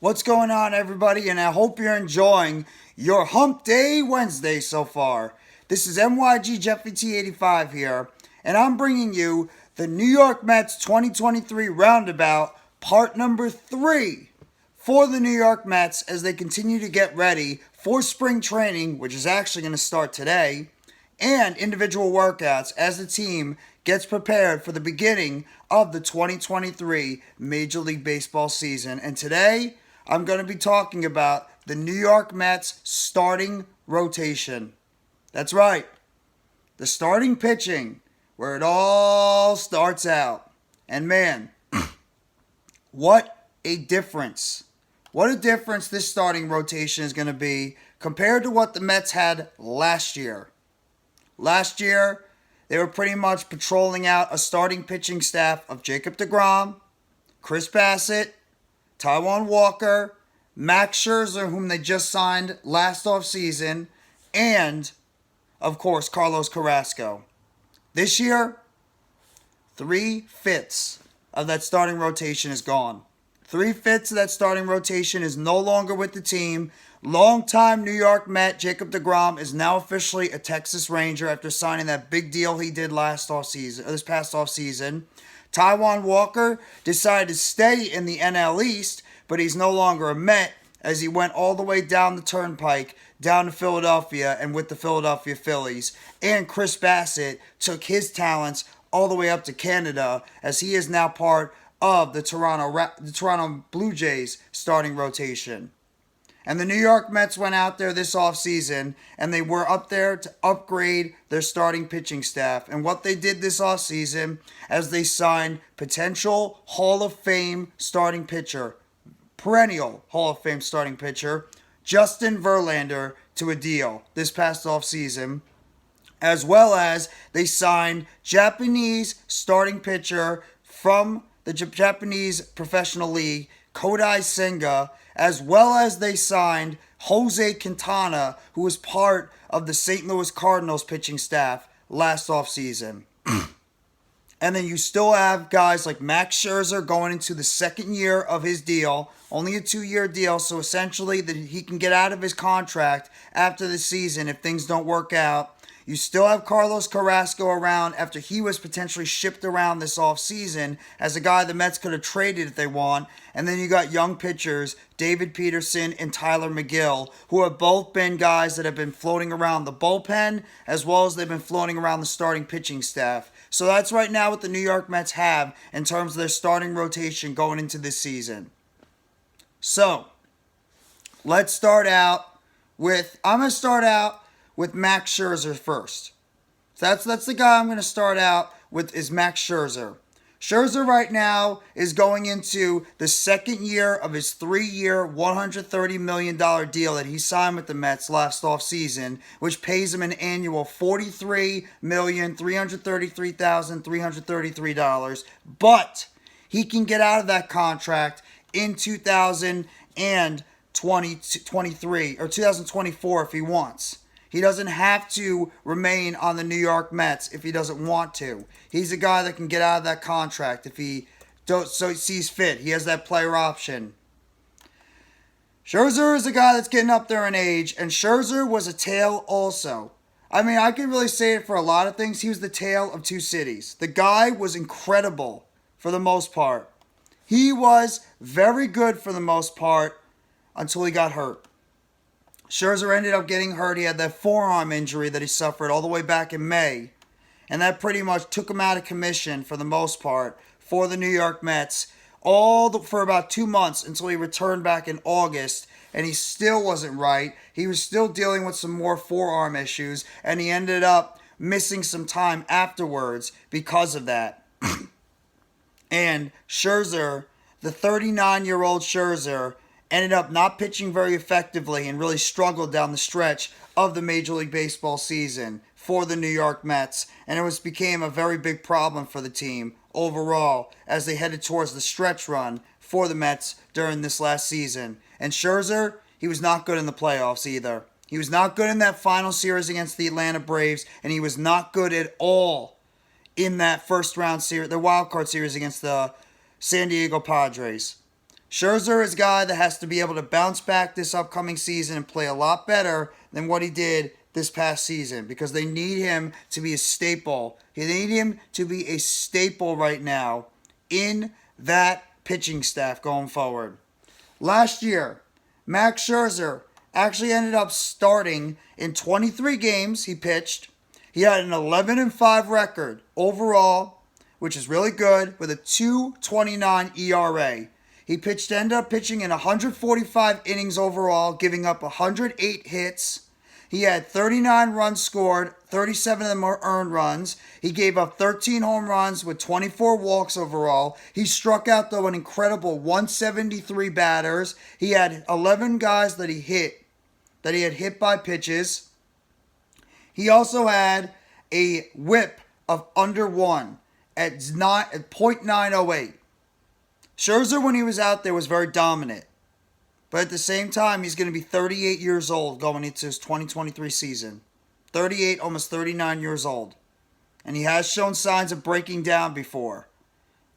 What's going on, everybody? And I hope you're enjoying your Hump Day Wednesday so far. This is MYG Jeffy T85 here, and I'm bringing you the New York Mets 2023 Roundabout, part number 3 for the New York Mets as they continue to get ready for spring training, which is actually going to start today, and individual workouts as the team gets prepared for the beginning of the 2023 Major League Baseball season. And today, I'm going to be talking about the New York Mets starting rotation. That's right, the starting pitching, where it all starts out. And man, what a difference. What a difference this starting rotation is going to be compared to what the Mets had last year. Last year, they were pretty much patrolling out a starting pitching staff of Jacob deGrom, Chris Bassett, Taijuan Walker, Max Scherzer, whom they just signed last offseason, and, of course, Carlos Carrasco. This year, 3/5 of that starting rotation is gone. 3/5 of that starting rotation is no longer with the team. Longtime New York Met Jacob deGrom is now officially a Texas Ranger after signing that big deal he did this past offseason. Taijuan Walker decided to stay in the NL East, but he's no longer a Met as he went all the way down the turnpike, down to Philadelphia and with the Philadelphia Phillies. And Chris Bassett took his talents all the way up to Canada as he is now part of the Toronto Blue Jays starting rotation. And the New York Mets went out there this offseason, and they were up there to upgrade their starting pitching staff. And what they did this offseason, as they signed potential Hall of Fame starting pitcher, perennial Hall of Fame starting pitcher, Justin Verlander, to a deal this past offseason, as well as they signed Japanese starting pitcher from the Japanese Professional League, Kodai Senga, as well as they signed Jose Quintana, who was part of the St. Louis Cardinals pitching staff last offseason. And then you still have guys like Max Scherzer going into the second year of his deal, only a 2-year deal, so essentially that he can get out of his contract after the season if things don't work out. You still have Carlos Carrasco around after he was potentially shipped around this offseason as a guy the Mets could have traded if they want. And then you got young pitchers, David Peterson and Tyler McGill, who have both been guys that have been floating around the bullpen as well as they've been floating around the starting pitching staff. So that's right now what the New York Mets have in terms of their starting rotation going into this season. So, let's start out with, I'm going to start out with Max Scherzer first. So that's the guy I'm going to start out with is Max Scherzer. Scherzer right now is going into the second year of his 3-year, $130 million deal that he signed with the Mets last offseason, which pays him an annual $43,333,333. But he can get out of that contract in 2023 or 2024 if he wants. He doesn't have to remain on the New York Mets if he doesn't want to. He's a guy that can get out of that contract if he sees fit. He has that player option. Scherzer is a guy that's getting up there in age, and Scherzer was a tale also. I mean, I can really say it for a lot of things. He was the tale of two cities. The guy was incredible for the most part. He was very good for the most part until he got hurt. Scherzer ended up getting hurt. He had that forearm injury that he suffered all the way back in May. And that pretty much took him out of commission for the most part for the New York Mets for about 2 months until he returned back in August. And he still wasn't right. He was still dealing with some more forearm issues. And he ended up missing some time afterwards because of that. And Scherzer, the 39-year-old Scherzer, ended up not pitching very effectively and really struggled down the stretch of the Major League Baseball season for the New York Mets. And it became a very big problem for the team overall as they headed towards the stretch run for the Mets during this last season. And Scherzer, he was not good in the playoffs either. He was not good in that final series against the Atlanta Braves, and he was not good at all in that first round series, the wild card series against the San Diego Padres. Scherzer is a guy that has to be able to bounce back this upcoming season and play a lot better than what he did this past season because they need him to be a staple. They need him to be a staple right now in that pitching staff going forward. Last year, Max Scherzer actually ended up starting in 23 games he pitched. He had an 11-5 record overall, which is really good, with a 2.29 ERA. He ended up pitching in 145 innings overall, giving up 108 hits. He had 39 runs scored, 37 of them were earned runs. He gave up 13 home runs with 24 walks overall. He struck out, though, an incredible 173 batters. He had 11 guys that he had hit by pitches. He also had a whip of under 1 at .908. Scherzer, when he was out there, was very dominant. But at the same time, he's going to be 38 years old going into his 2023 season. 38, almost 39 years old. And he has shown signs of breaking down before.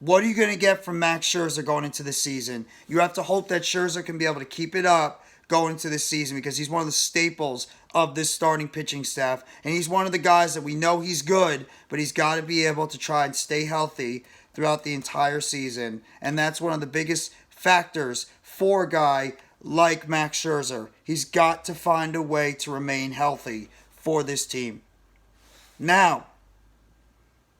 What are you going to get from Max Scherzer going into the season? You have to hope that Scherzer can be able to keep it up going into this season because he's one of the staples of this starting pitching staff. And he's one of the guys that we know he's good, but he's got to be able to try and stay healthy throughout the entire season. And that's one of the biggest factors for a guy like Max Scherzer. He's got to find a way to remain healthy for this team. Now,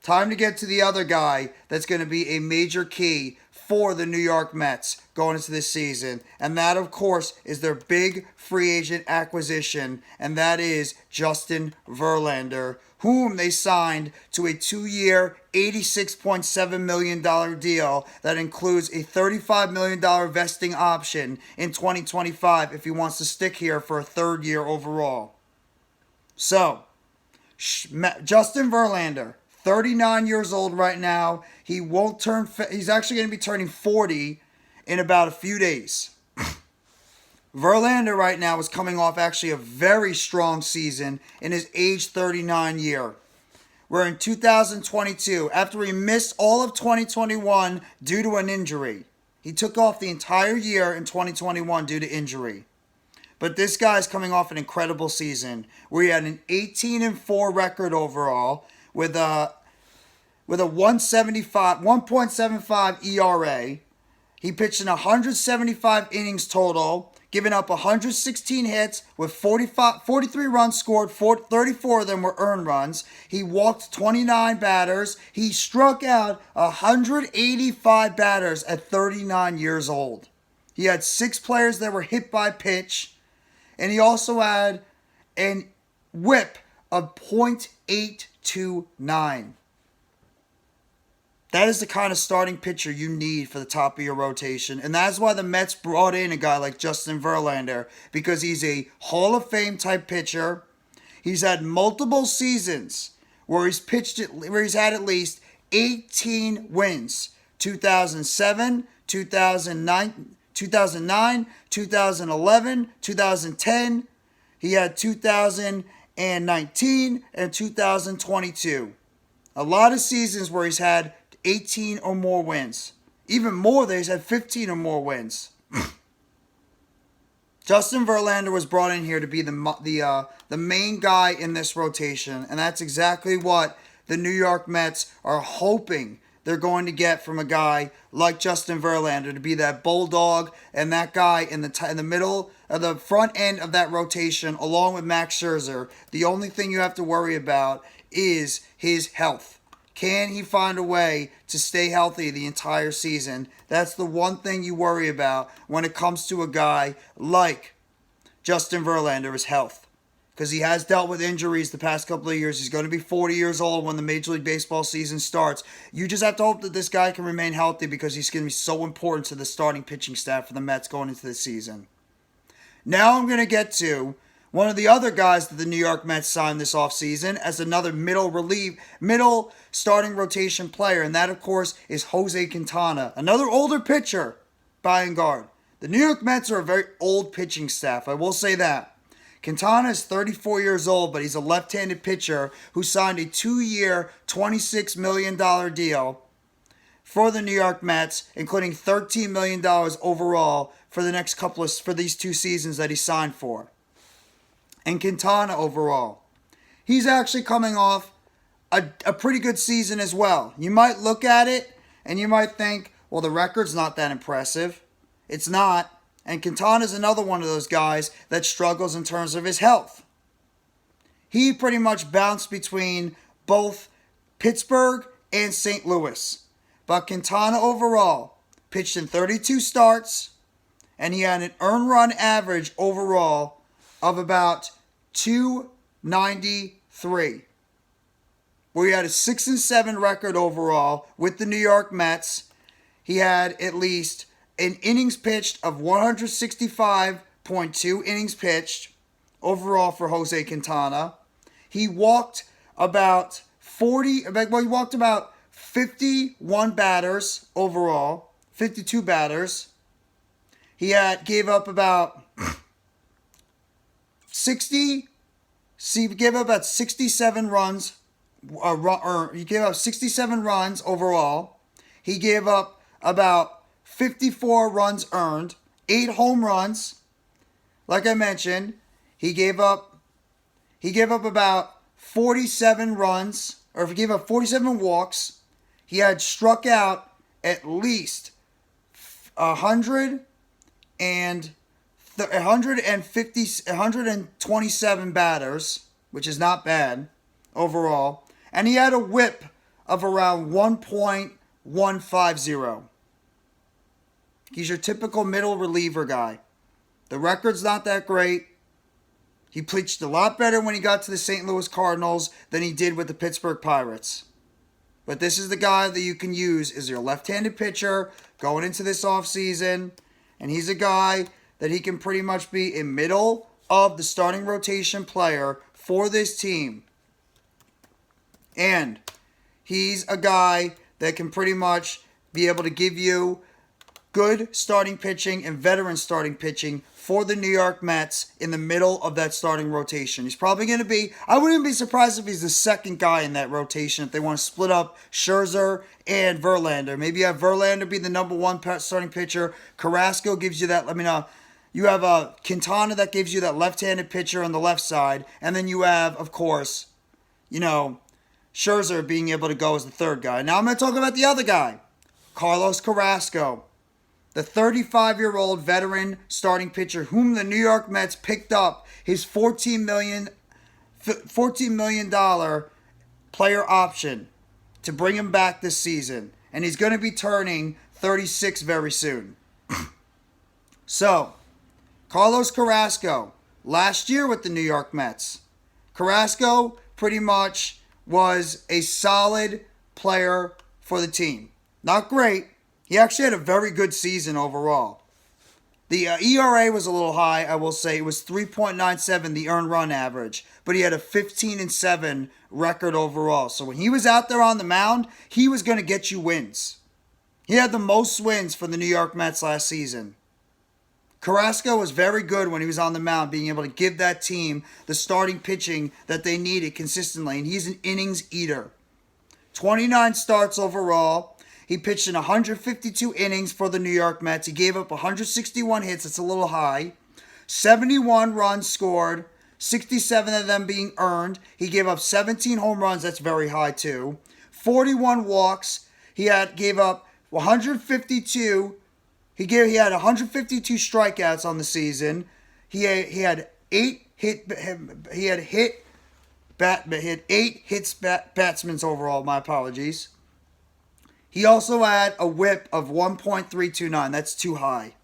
time to get to the other guy that's going to be a major key for the New York Mets going into this season. And that, of course, is their big free agent acquisition. And that is Justin Verlander, whom they signed to a 2-year, $86.7 million deal that includes a $35 million vesting option in 2025 if he wants to stick here for a third year overall. So, Justin Verlander, 39 years old right now. He's actually going to be turning 40 in about a few days. Verlander right now is coming off actually a very strong season in his age 39 year. We're in 2022, after he missed all of 2021 due to an injury. He took off the entire year in 2021 due to injury. But this guy's coming off an incredible season where he had an 18-4 record overall with a 1.75 ERA. He pitched in 175 innings total, giving up 116 hits with 43 runs scored, 34 of them were earned runs. He walked 29 batters. He struck out 185 batters at 39 years old. He had 6 players that were hit by pitch, and he also had a whip of .829. That is the kind of starting pitcher you need for the top of your rotation. And that's why the Mets brought in a guy like Justin Verlander, because he's a Hall of Fame type pitcher. He's had multiple seasons where he's had at least 18 wins. 2007, 2009, 2011, 2010. He had 2019 and 2022. A lot of seasons where he's had 18 or more wins. Even more, he's had 15 or more wins. Justin Verlander was brought in here to be the main guy in this rotation, and that's exactly what the New York Mets are hoping they're going to get from a guy like Justin Verlander, to be that bulldog and that guy in the middle of the front end of that rotation, along with Max Scherzer. The only thing you have to worry about is his health. Can he find a way to stay healthy the entire season? That's the one thing you worry about when it comes to a guy like Justin Verlander, is health. Because he has dealt with injuries the past couple of years. He's going to be 40 years old when the Major League Baseball season starts. You just have to hope that this guy can remain healthy, because he's going to be so important to the starting pitching staff for the Mets going into the season. Now I'm going to get to one of the other guys that the New York Mets signed this offseason as another middle starting rotation player, and that, of course, is Jose Quintana, another older pitcher behind guard. The New York Mets are a very old pitching staff, I will say that. Quintana is 34 years old, but he's a left-handed pitcher who signed a 2-year, $26 million deal for the New York Mets, including $13 million overall for the next for these 2 seasons that he signed for. And Quintana overall. He's actually coming off a pretty good season as well. You might look at it and you might think, well, the record's not that impressive. It's not. And Quintana's another one of those guys that struggles in terms of his health. He pretty much bounced between both Pittsburgh and St. Louis. But Quintana overall pitched in 32 starts, and he had an earned run average overall of about 293. Where he had a 6-7 record overall with the New York Mets. He had at least an innings pitched of 165.2 innings pitched overall for Jose Quintana. He walked about 51 batters overall, 52 batters. He gave up about 67 runs. He gave up 67 runs overall. He gave up about 54 runs earned, 8 home runs. Like I mentioned, he gave up about 47 runs, or if he gave up 47 walks. He had struck out at least 127 batters, which is not bad overall. And he had a whip of around 1.150. He's your typical middle reliever guy. The record's not that great. He pitched a lot better when he got to the St. Louis Cardinals than he did with the Pittsburgh Pirates. But this is the guy that you can use as your left-handed pitcher going into this offseason. And he's a guy that he can pretty much be in middle of the starting rotation player for this team. And he's a guy that can pretty much be able to give you good starting pitching and veteran starting pitching for the New York Mets in the middle of that starting rotation. He's probably going to be, I wouldn't be surprised if he's the second guy in that rotation if they want to split up Scherzer and Verlander. Maybe you have Verlander be the number 1 starting pitcher. Carrasco gives you that, you have Quintana that gives you that left-handed pitcher on the left side. And then you have, of course, Scherzer being able to go as the third guy. Now I'm going to talk about the other guy, Carlos Carrasco. The 35-year-old veteran starting pitcher whom the New York Mets picked up his $14 million player option to bring him back this season. And he's going to be turning 36 very soon. So, Carlos Carrasco, last year with the New York Mets. Carrasco pretty much was a solid player for the team. Not great. He actually had a very good season overall. The ERA was a little high, I will say. It was 3.97, the earned run average. But he had a 15-7 record overall. So when he was out there on the mound, he was going to get you wins. He had the most wins for the New York Mets last season. Carrasco was very good when he was on the mound, being able to give that team the starting pitching that they needed consistently. And he's an innings eater. 29 starts overall. He pitched in 152 innings for the New York Mets. He gave up 161 hits. That's a little high. 71 runs scored, 67 of them being earned. He gave up 17 home runs. That's very high too. 41 walks. He gave up 152. He had 152 strikeouts on the season. He had 8 batsmen overall. My apologies. He also had a whip of 1.329. That's too high.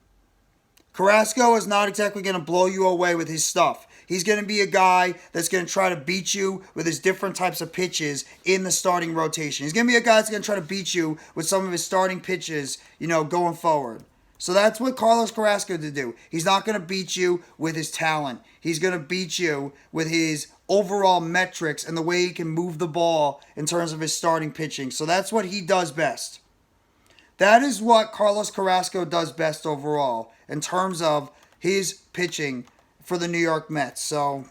Carrasco is not exactly going to blow you away with his stuff. He's going to be a guy that's going to try to beat you with his different types of pitches in the starting rotation. He's going to be a guy that's going to try to beat you with some of his starting pitches, going forward. So that's what Carlos Carrasco to do. He's not going to beat you with his talent. He's going to beat you with his overall metrics and the way he can move the ball in terms of his starting pitching. So that's what he does best. That is what Carlos Carrasco does best overall in terms of his pitching for the New York Mets. So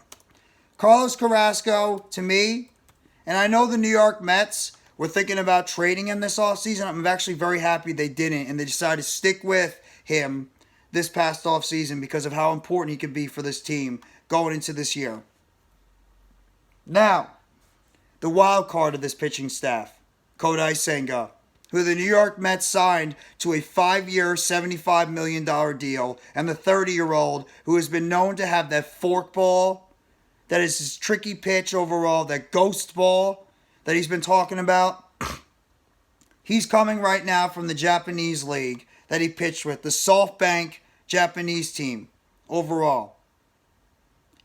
Carlos Carrasco, to me, and I know the New York Mets were thinking about trading him this offseason. I'm actually very happy they didn't, and they decided to stick with him this past offseason because of how important he could be for this team going into this year. Now, the wild card of this pitching staff, Kodai Senga, who the New York Mets signed to a 5-year, $75 million deal, and the 30-year-old who has been known to have that forkball, that is his tricky pitch overall, that ghost ball that he's been talking about. He's coming right now from the Japanese league that he pitched with, the SoftBank Japanese team overall.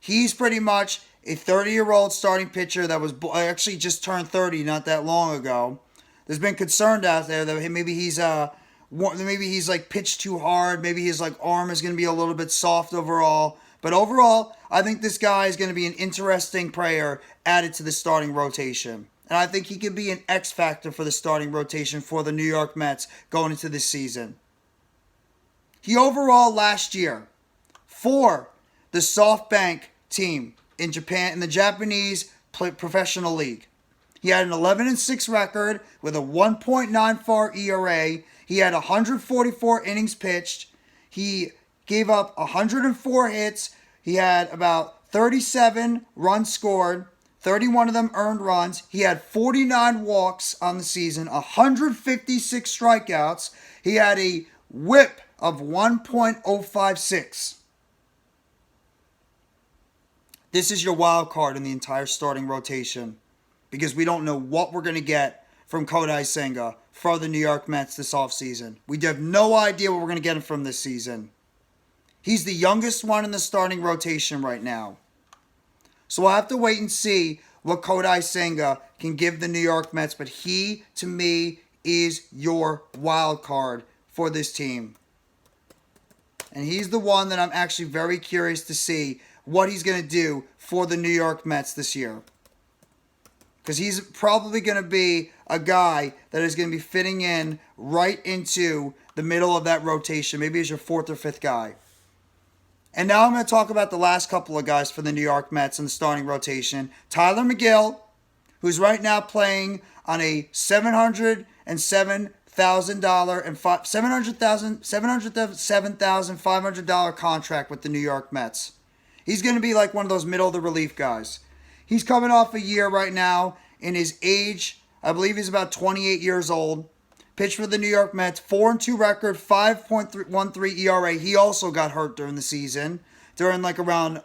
He's pretty much a 30-year-old starting pitcher that was actually just turned 30 not that long ago. There's been concern out there that maybe he's like pitched too hard. Maybe his like arm is going to be a little bit soft overall. But overall, I think this guy is going to be an interesting player added to the starting rotation. And I think he could be an X factor for the starting rotation for the New York Mets going into this season. He overall last year for the SoftBank team in Japan, in the Japanese professional league, he had an 11-6 record with a 1.94 ERA. He had 144 innings pitched. He gave up 104 hits. He had about 37 runs scored, 31 of them earned runs. He had 49 walks on the season, 156 strikeouts. He had a whip of 1.056. This is your wild card in the entire starting rotation, because we don't know what we're going to get from Kodai Senga for the New York Mets this offseason. We have no idea what we're going to get from this season. He's the youngest one in the starting rotation right now. So we'll have to wait and see what Kodai Senga can give the New York Mets. But he, to me, is your wild card for this team. And he's the one that I'm actually very curious to see what he's going to do for the New York Mets this year. Because he's probably going to be a guy that is going to be fitting in right into the middle of that rotation. Maybe as your 4th or 5th guy. And now I'm going to talk about the last couple of guys for the New York Mets in the starting rotation. Tyler McGill, who's right now playing on a $707,500 contract with the New York Mets. He's going to be like one of those middle of the relief guys. He's coming off a year right now in his age. I believe he's about 28 years old. Pitched for the New York Mets, 4-2 record, 5.13 ERA. He also got hurt during the season, during like around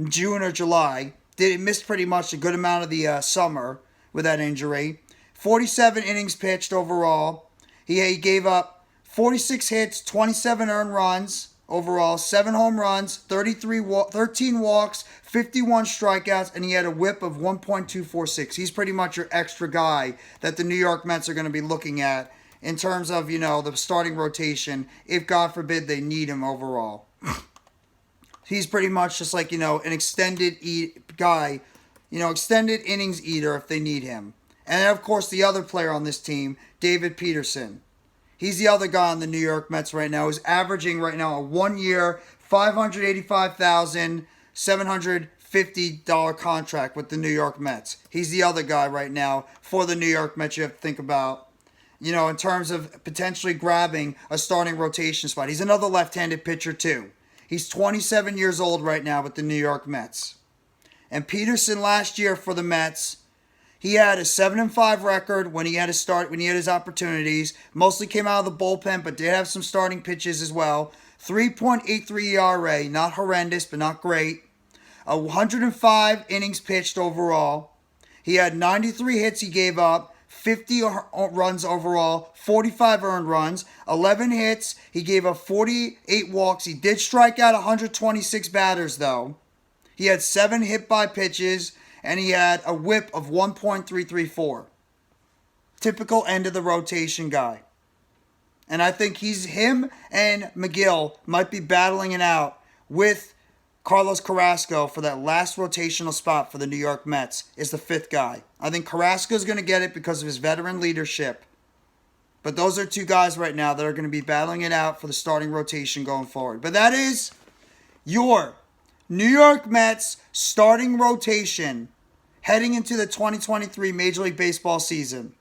June or July. Missed pretty much a good amount of the summer with that injury. 47 innings pitched overall. He gave up 46 hits, 27 earned runs overall, 7 home runs, 13 walks, 51 strikeouts, and he had a whip of 1.246. He's pretty much your extra guy that the New York Mets are going to be looking at in terms of, the starting rotation, if God forbid they need him overall. He's pretty much just like, an extended guy, extended innings eater if they need him. And then, of course, the other player on this team, David Peterson. He's the other guy on the New York Mets right now, who's averaging right now a 1-year, $585,750 contract with the New York Mets. He's the other guy right now for the New York Mets you have to think about, in terms of potentially grabbing a starting rotation spot. He's another left-handed pitcher, too. He's 27 years old right now with the New York Mets. And Peterson last year for the Mets, he had a 7-5 record when he had his opportunities. Mostly came out of the bullpen, but did have some starting pitches as well. 3.83 ERA, not horrendous, but not great. 105 innings pitched overall. He had 93 hits he gave up. 50 runs overall, 45 earned runs, 11 hits. He gave up 48 walks. He did strike out 126 batters, though. He had 7 hit-by pitches, and he had a whip of 1.334. Typical end of the rotation guy. And I think him and McGill might be battling it out with Carlos Carrasco for that last rotational spot for the New York Mets is the 5th guy. I think Carrasco's going to get it because of his veteran leadership. But those are 2 guys right now that are going to be battling it out for the starting rotation going forward. But that is your New York Mets starting rotation heading into the 2023 Major League Baseball season.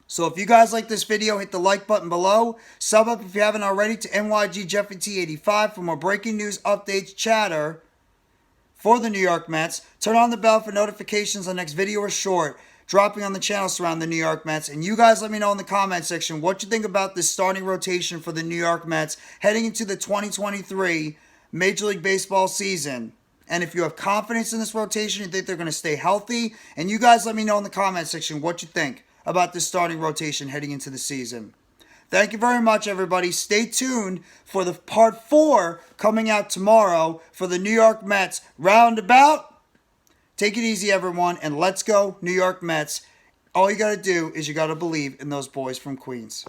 So if you guys like this video, hit the like button below. Sub up if you haven't already to NYGJeffyT85 for more breaking news, updates, chatter for the New York Mets. Turn on the bell for notifications on next video or short dropping on the channel surrounding the New York Mets. And you guys let me know in the comment section what you think about this starting rotation for the New York Mets heading into the 2023 Major League Baseball season. And if you have confidence in this rotation, you think they're going to stay healthy. And you guys let me know in the comment section what you think about this starting rotation heading into the season. Thank you very much, everybody. Stay tuned for the part 4 coming out tomorrow for the New York Mets Roundabout. Take it easy, everyone, and let's go, New York Mets. All you got to do is you got to believe in those boys from Queens.